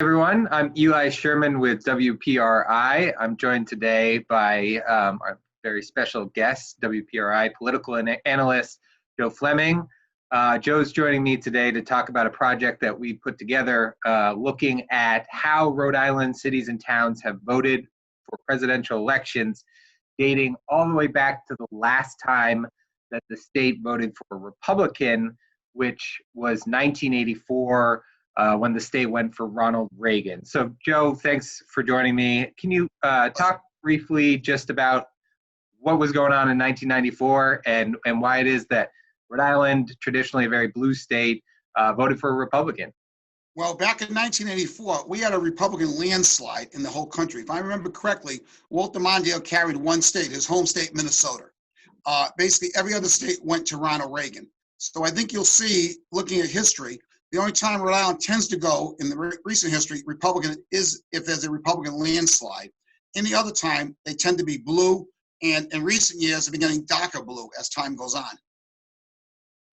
Everyone, I'm Eli Sherman with WPRI. I'm joined today by our very special guest, WPRI political analyst Joe Fleming. Joe's joining me today to talk about a project that we put together looking at how Rhode Island cities and towns have voted for presidential elections, dating all the way back to the last time that the state voted for a Republican, which was 1984. When the state went for Ronald Reagan. So, Joe, thanks for joining me. Can you talk briefly just about what was going on in 1994 and why it is that Rhode Island, traditionally a very blue state, voted for a Republican? Well, back in 1984, we had a Republican landslide in the whole country. If I remember correctly, Walter Mondale carried one state, his home state, Minnesota. Basically, every other state went to Ronald Reagan. So I think you'll see, looking at history, the only time Rhode Island tends to go in the recent history Republican is if there's a Republican landslide. Any other time, they tend to be blue, and in recent years, they've been getting darker blue as time goes on.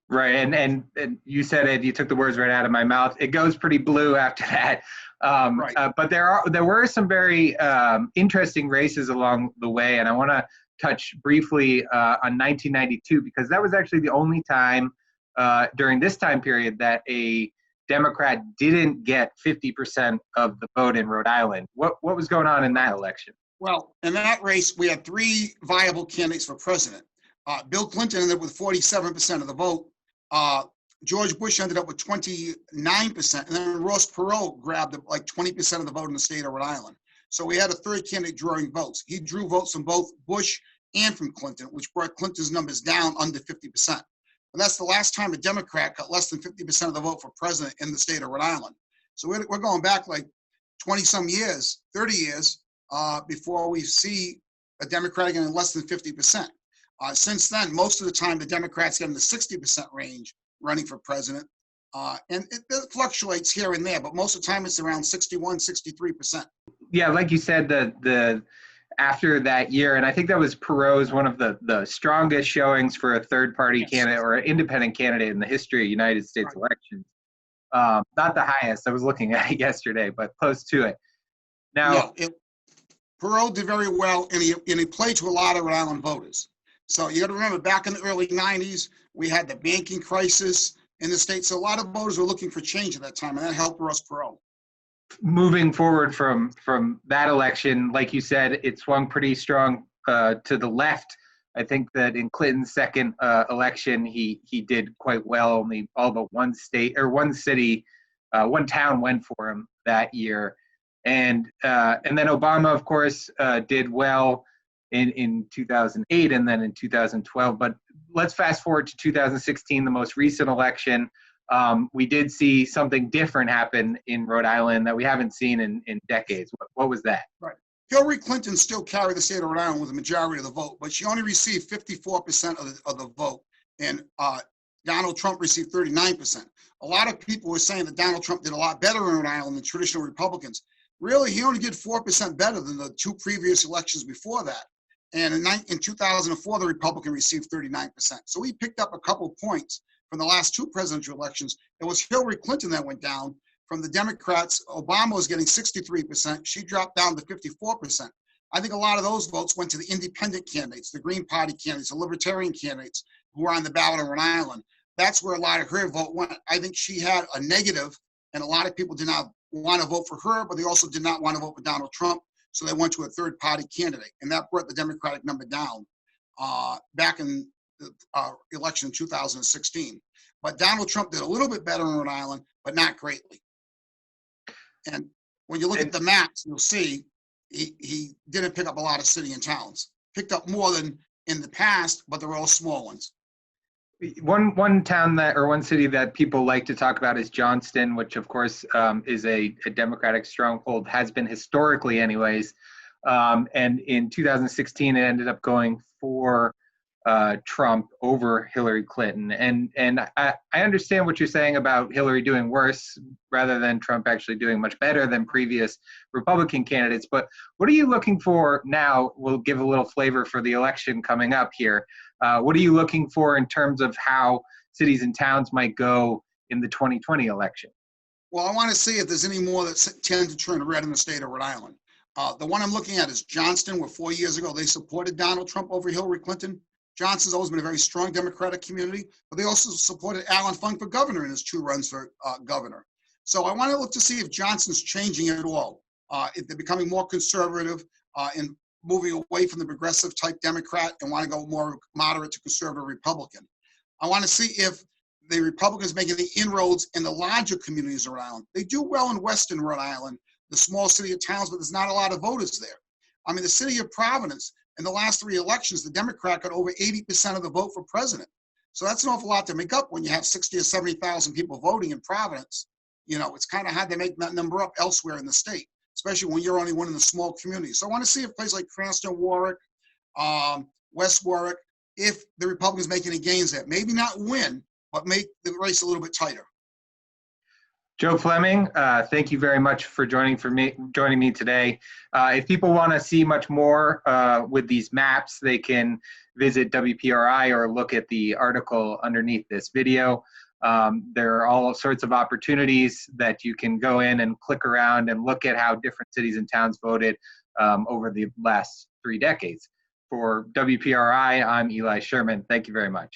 Right, and you said it. You took the words right out of my mouth. It goes pretty blue after that. Right. But there were some very interesting races along the way, and I want to touch briefly on 1992 because that was actually the only time during this time period that a Democrat didn't get 50% of the vote in Rhode Island. What was going on in that election? Well, in that race, we had three viable candidates for president. Bill Clinton ended up with 47% of the vote. George Bush ended up with 29%, and then Ross Perot grabbed like 20% of the vote in the state of Rhode Island. So we had a third candidate drawing votes. He drew votes from both Bush and from Clinton, which brought Clinton's numbers down under 50%. And that's the last time a Democrat got less than 50% of the vote for president in the state of Rhode Island. So we're going back like 20-some years, 30 years, before we see a Democrat getting less than 50%. Since then, most of the time, the Democrats get in the 60% range running for president. And it fluctuates here and there, but most of the time it's around 61, 63%. Yeah, like you said, the after that year, and I think that was Perot's one of the strongest showings for a third-party candidate or an independent candidate in the history of United States elections. Not the highest. I was looking at it yesterday, but close to it. Now, Perot did very well, and he played to a lot of Rhode Island voters. So you got to remember, back in the early 90s, we had the banking crisis in the state, so a lot of voters were looking for change at that time, and that helped Ross Perot. Moving forward from that election, like you said, it swung pretty strong to the left. I think that in Clinton's second election, he did quite well. Only all but one state or one city, one town went for him that year, and then Obama, of course, did well in 2008 and then in 2012. But let's fast forward to 2016, the most recent election. We did see something different happen in Rhode Island that we haven't seen in decades. What was that? Right. Hillary Clinton still carried the state of Rhode Island with a majority of the vote, but she only received 54% of the vote, and Donald Trump received 39%. A lot of people were saying that Donald Trump did a lot better in Rhode Island than traditional Republicans. Really, he only did 4% better than the two previous elections before that. And in 2004, the Republican received 39%. So he picked up a couple points from the last two presidential elections. It was Hillary Clinton that went down. From the Democrats, Obama was getting 63%. She dropped down to 54%. I think a lot of those votes went to the independent candidates, the Green Party candidates, the Libertarian candidates who were on the ballot in Rhode Island. That's where a lot of her vote went. I think she had a negative, and a lot of people did not want to vote for her, but they also did not want to vote for Donald Trump. So they went to a third-party candidate, and that brought the Democratic number down back in the election in 2016. But Donald Trump did a little bit better in Rhode Island, but not greatly. And when you look at the maps, you'll see he didn't pick up a lot of city and towns. Picked up more than in the past, but they're all small ones. One town or one city that people like to talk about is Johnston, which of course is a Democratic stronghold, has been historically anyways. And in 2016, it ended up going for Trump over Hillary Clinton. And I understand what you're saying about Hillary doing worse rather than Trump actually doing much better than previous Republican candidates. But what are you looking for now? We'll give a little flavor for the election coming up here. What are you looking for in terms of how cities and towns might go in the 2020 election? Well, I want to see if there's any more that tend to turn red in the state of Rhode Island. The one I'm looking at is Johnston, where 4 years ago they supported Donald Trump over Hillary Clinton. Johnston's always been a very strong Democratic community, but they also supported Alan Funk for governor in his 2 runs for governor. So I want to look to see if Johnston's changing at all, if they're becoming more conservative and moving away from the progressive type Democrat and want to go more moderate to conservative Republican. I want to see if the Republicans making the inroads in the larger communities around. They do well in Western Rhode Island, the small city of towns, but there's not a lot of voters there. I mean, the city of Providence, in the last 3 elections, the Democrat got over 80% of the vote for president. So that's an awful lot to make up when you have 60 or 70,000 people voting in Providence. You know, it's kind of hard to make that number up elsewhere in the state, especially when you're only one in the small community. So I want to see if places like Cranston, Warwick, West Warwick, if the Republicans make any gains there. Maybe not win, but make the race a little bit tighter. Joe Fleming, thank you very much for joining me today. If people want to see much more with these maps, they can visit WPRI or look at the article underneath this video. There are all sorts of opportunities that you can go in and click around and look at how different cities and towns voted over the last 3 decades. For WPRI, I'm Eli Sherman. Thank you very much.